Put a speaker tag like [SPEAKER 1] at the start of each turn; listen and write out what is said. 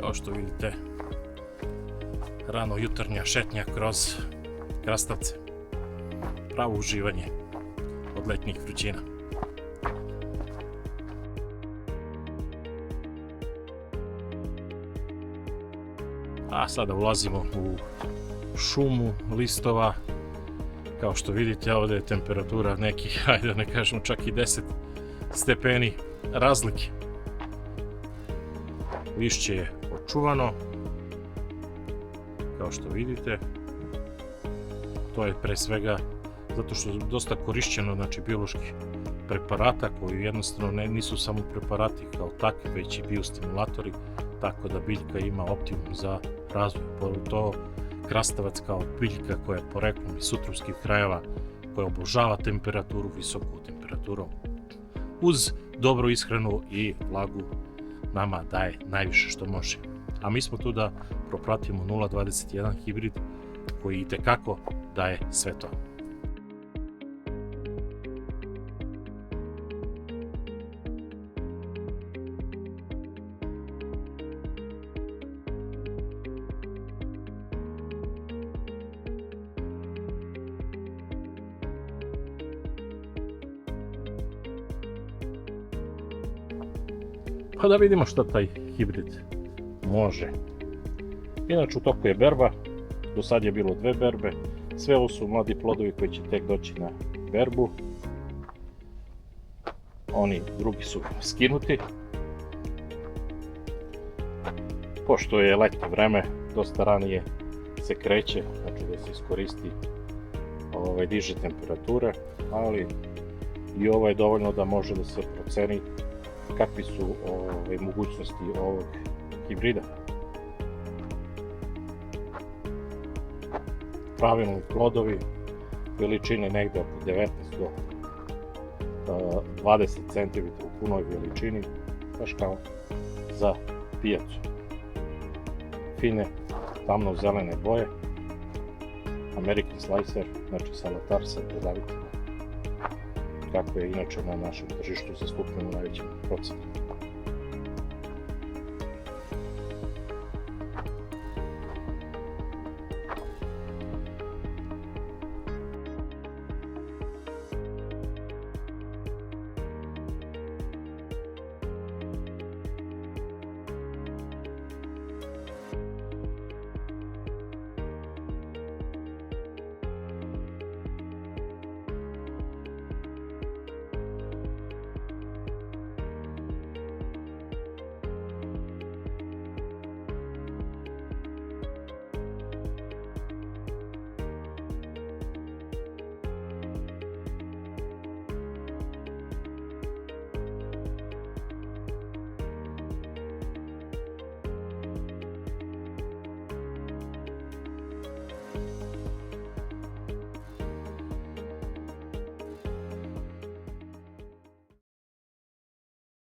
[SPEAKER 1] Kao što vidite, rano jutarnja šetnja kroz krastavce. Pravo uživanje od letnjih vrućina. A sada ulazimo u šumu listova. Kao što vidite, ovdje je temperatura nekih, ajde da ne kažemo čak i 10 stepeni razlike. Lišće je očuvano, kao što vidite. To je pre svega zato što je dosta korišćeno, znači, bioloških preparata koji jednostavno nisu samo preparati kao takvi, već i biostimulatori, tako da biljka ima optimum za razvoj. To krastavac kao biljka koja je poreklom iz sutrovskih krajeva, koja obožava temperaturu, visoku temperaturu, uz dobru ishranu i vlagu nama daje najviše što može. A mi smo tu da propratimo 021 hibrid koji itekako daje sve to. Pa da vidimo šta taj hibrid može. Inače, u toku je berba, do sad je bilo 2 berbe, sve ovo su mladi plodovi koji će tek doći na berbu. Oni drugi su skinuti. Pošto je letnje vreme, dosta ranije se kreće, znači da se iskoristi diže temperature, ali i ovo je dovoljno da može da se proceni kakvi su mogućnosti ovog hibrida. Pravilni plodovi, veličine negde oko 19 do 20 cm u punoj veličini, baš kao za pijacu. Fine, tamno-zelene boje, American Slicer, znači salatar sa dodavitima, kako je inače na našem tržištu zastupljeno u najvećem procentu.